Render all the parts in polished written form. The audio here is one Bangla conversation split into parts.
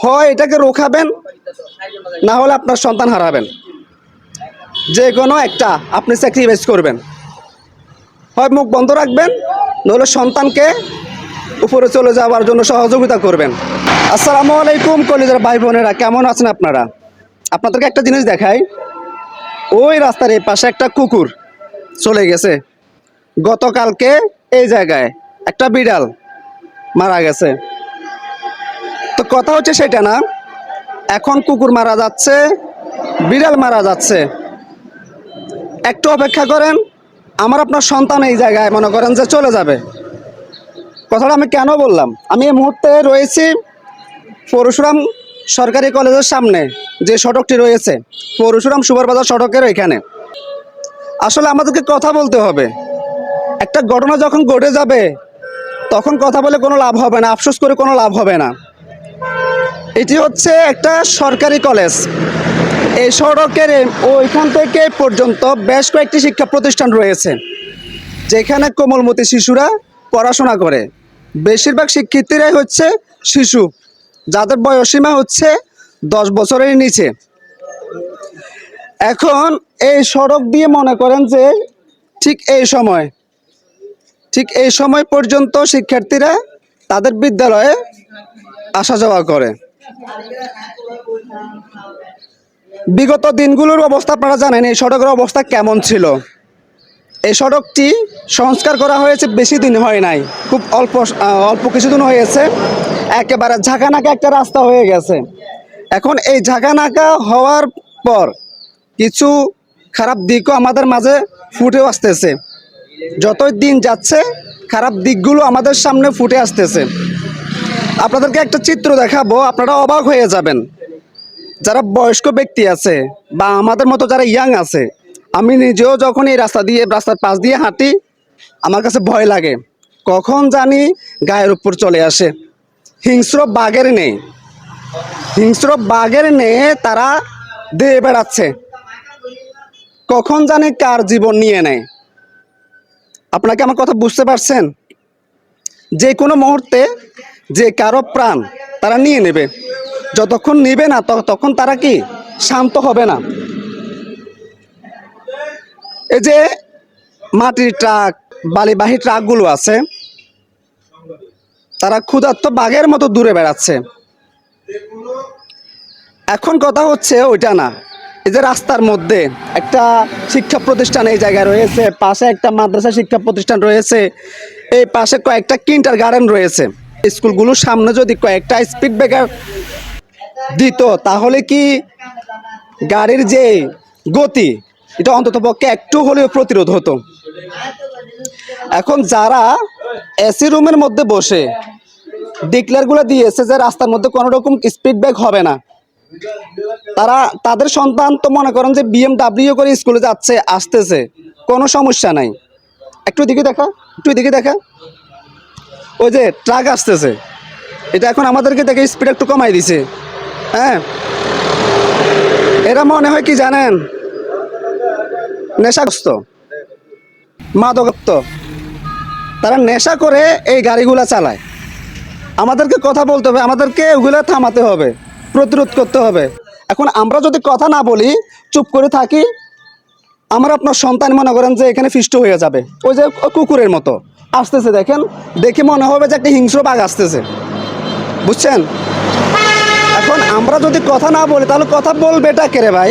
হয় এটাকে রোখাবেন, না হলে আপনার সন্তান হারাবেন। যে কোনো একটা আপনি স্যাক্রিফাইস করবেন, হয় মুখ বন্ধ রাখবেন, নইলে সন্তানকে উপরে চলে যাওয়ার জন্য সহযোগিতা করবেন। আসসালামু আলাইকুম কলিজার ভাই বোনেরা, কেমন আছেন আপনারা? আপনাদেরকে একটা জিনিস দেখাই। ওই রাস্তার এই পাশে একটা কুকুর চলে গেছে। গতকালকে এই জায়গায় একটা বিড়াল মারা গেছে। তো কথা হচ্ছে সেটা না, এখন কুকুর মারা যাচ্ছে, বিড়াল মারা যাচ্ছে। একটু অপেক্ষা করেন, আমার আপনার সন্তান এই জায়গায় মনে করেন যে চলে যাবে। কথাটা আমি কেন বললাম, আমি এই মুহূর্তে রয়েছি পরশুরাম সরকারি কলেজের সামনে, যে সড়কটি রয়েছে পরশুরাম সুপারবাজার সড়কের এখানে। আসলে আমাদেরকে কথা বলতে হবে। একটা ঘটনা যখন ঘটে যাবে তখন কথা বলে কোনো লাভ হবে না, আফসোস করে কোনো লাভ হবে না। এটি হচ্ছে একটা সরকারি কলেজ। এই সড়কের ওইখান থেকে পর্যন্ত বেশ কয়েকটি শিক্ষা প্রতিষ্ঠান রয়েছে, যেখানে কোমলমতি শিশুরা পড়াশোনা করে। বেশিরভাগ শিক্ষার্থীরাই হচ্ছে শিশু, যাদের বয়সসীমা হচ্ছে 10 বছরের নিচে। এখন এই সড়ক দিয়ে মনে করেন যে ঠিক এই সময় পর্যন্ত শিক্ষার্থীরা তাদের বিদ্যালয়ে আসা যাওয়া করে। বিগত দিনগুলোর অবস্থা আপনারা জানেন, এই সড়কের অবস্থা কেমন ছিল। এই সড়কটি সংস্কার করা হয়েছে, বেশি দিন হয় নাই, খুব অল্প কিছুদিন হয়েছে। একেবারে ঝাঁকানাকা একটা রাস্তা হয়ে গেছে। এখন এই ঝাঁকানাকা হওয়ার পর কিছু খারাপ দিকও আমাদের মাঝে ফুটে আসতেছে। যতই দিন যাচ্ছে খারাপ দিকগুলো আমাদের সামনে ফুটে আসতেছে। আপনাদেরকে একটা চিত্র দেখাবো, আপনারা অবাক হয়ে যাবেন। যারা বয়স্ক ব্যক্তি আছে বা আমাদের মতো যারা ইয়াং আছে, আমি নিজেও যখন এই রাস্তার পাশ দিয়ে হাঁটি, আমার কাছে ভয় লাগে, কখন জানি গায়ের উপর চলে আসে। হিংস্র বাঘের নেই তারা দিয়ে বেড়াচ্ছে, কখন জানি কার জীবন নিয়ে নেয়। আপনাকে আমার কথা বুঝতে পারছেন? যে কোনো মুহূর্তে যে কারো প্রাণ তারা নিয়ে নেবে। যতক্ষণ নিবে না ততক্ষণ তারা কি শান্ত হবে না। এই যে মাটির ট্রাক, বালিবাহী ট্রাকগুলো আছে, তারা ক্ষুধার্ত বাঘের মতো দূরে বেড়াচ্ছে। এখন কথা হচ্ছে ওইটা না, এই যে রাস্তার মধ্যে একটা শিক্ষা প্রতিষ্ঠান এই জায়গায় রয়েছে, পাশে একটা মাদ্রাসা শিক্ষা প্রতিষ্ঠান রয়েছে, এই পাশে কয়েকটা কিন্ডার গার্ডেন রয়েছে। স্কুলগুলোর সামনে যদি কয়েকটা স্পিড ব্রেকার দিত, তাহলে কি গাড়ির যে গতি এটা অন্তত পক্ষে একটু হলেও প্রতিরোধ হতো। এখন যারা এসি রুমের মধ্যে বসে ডিক্লেয়ারগুলো দিয়েছে যে রাস্তার মধ্যে কোনো রকম স্পিড ব্রেক হবে না, তাদের সন্তান তো মনে করেন যে BMW করে স্কুলে যাচ্ছে আসতেছে, কোনো সমস্যা নাই। একটু দিকে দেখা, ওই যে ট্রাক আসতেছে, এটা এখন আমাদেরকে দেখে স্পিড একটু কমাই দিছে। হ্যাঁ, এরা মনে হয় কি জানেন, নেশাগ্রস্ত, মাদকাসক্ত। তারা নেশা করে এই গাড়িগুলা চালায়। আমাদেরকে কথা বলতে হবে, আমাদেরকে ওগুলা থামাতে হবে, প্রতিরোধ করতে হবে। এখন আমরা যদি কথা না বলি, চুপ করে থাকি, আমার আপনার সন্তান মনে করেন যে এখানে ফিষ্ট হয়ে যাবে। ওই যে কুকুরের মতো আসতেছে, দেখেন, দেখে মনে হবে যে একটা হিংস্র বাঘ আসতেছে, বুঝছেন? এখন আমরা যদি কথা না বলি, তাহলে কথা বলবে এটা কে রে ভাই?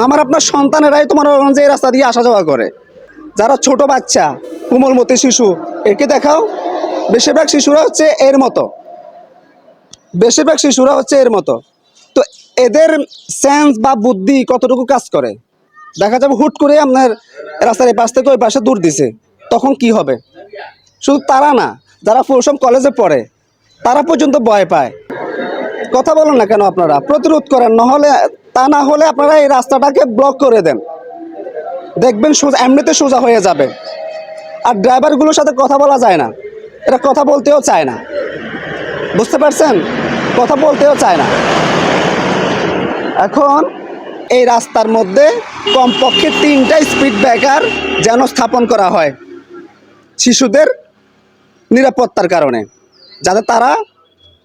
আমার আপনার সন্তানেরাই তো মনে করেন যে এই রাস্তা দিয়ে আসা যাওয়া করে। যারা ছোট বাচ্চা, কোমলমতি শিশু, একে দেখাও, বেশিরভাগ শিশুরা হচ্ছে এর মতো। তো এদের সেন্স বা বুদ্ধি কতটুকু কাজ করে? দেখা যাবে হুট করে আপনার রাস্তার এই পাশ থেকে ওই পাশে দূর দিছে, তখন কি হবে? শুধু তারা না, যারা পরশুরাম কলেজে পড়ে তারা পর্যন্ত ভয় পায়। কথা বলেন না কেন আপনারা? প্রতিরোধ করেন, না হলে আপনারা এই রাস্তাটাকে ব্লক করে দেন, দেখবেন এমনিতে সোজা হয়ে যাবে। আর ড্রাইভারগুলোর সাথে কথা বলা যায় না, এরা কথা বলতেও চায় না, বুঝতে পারছেন? কথা বলতেও চায় না। এখন এই রাস্তার মধ্যে কমপক্ষে 3টা স্পিড ব্রেকার যেন স্থাপন করা হয় শিশুদের নিরাপত্তার কারণে, যাতে তারা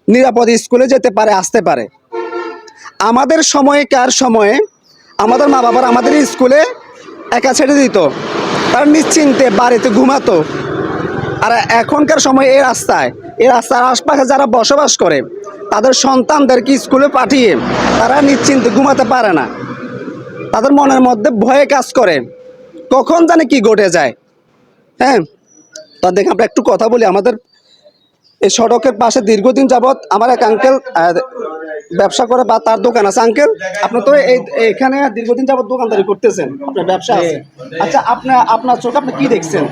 নিরাপদে স্কুলে যেতে পারে, আসতে পারে। আমাদের সময়কার সময়ে আমাদের মা বাবার আমাদের স্কুলে একা ছেড়ে দিত, তারা নিশ্চিন্তে বাড়িতে ঘুমাতো। আর এখনকার সময় এই রাস্তার আশপাশে যারা বসবাস করে তাদের সন্তানদেরকে স্কুলে পাঠিয়ে তারা নিশ্চিন্তে ঘুমাতে পারে না। তাদের মনের মধ্যে ভয়ে কাজ করে, কখন জানে কি ঘটে যায়। হ্যাঁ, তা দেখে আমরা একটু কথা বলি। আমাদের এই সড়কের পাশে দীর্ঘদিন যাবৎ আমার এক আঙ্কেল ব্যবসা করে বা তার দোকান আছে। আঙ্কেল, আপনি তো এখানে দীর্ঘদিন যাবৎ দোকানদারি করতেছেন, আপনার ব্যবসা আছে। আচ্ছা, আপনার চোখে আপনি কি দেখছেন?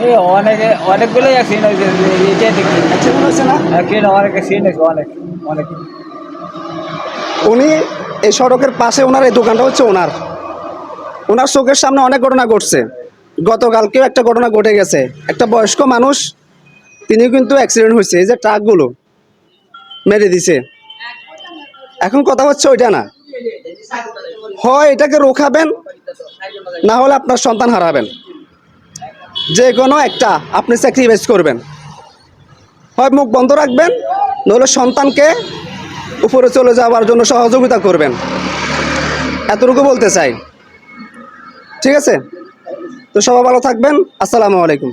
এই অনেকগুলোই অ্যাক্সিডেন্ট হয়েছে, এটা দেখি অ্যাক্সিডেন্ট হয়েছে না? অ্যাক্সিডেন্ট অনেক অ্যাক্সিডেন্ট হয়েছে, অনেক। উনি এই সড়কের পাশে, ওনার এই দোকানটা হচ্ছে ওনার চোখের সামনে অনেক ঘটনা ঘটছে। গতকালকেও একটা ঘটনা ঘটে গেছে, একটা বয়স্ক মানুষ, তিনি কিন্তু অ্যাক্সিডেন্ট হয়েছে, এই যে ট্রাকগুলো মেরে দিছে। এখন কথা হচ্ছে ওইটা না, হয় এটাকে রোখাবেন, না হলে আপনার সন্তান হারাবেন। যে কোনো একটা আপনি স্যাক্রিফাইস করবেন, হয় মুখ বন্ধ রাখবেন, নইলে সন্তানকে উপরে চলে যাওয়ার জন্য সহযোগিতা করবেন। এতটুকু বলতে চাই। ঠিক আছে, তো সবাই ভালো থাকবেন। আসসালামু আলাইকুম।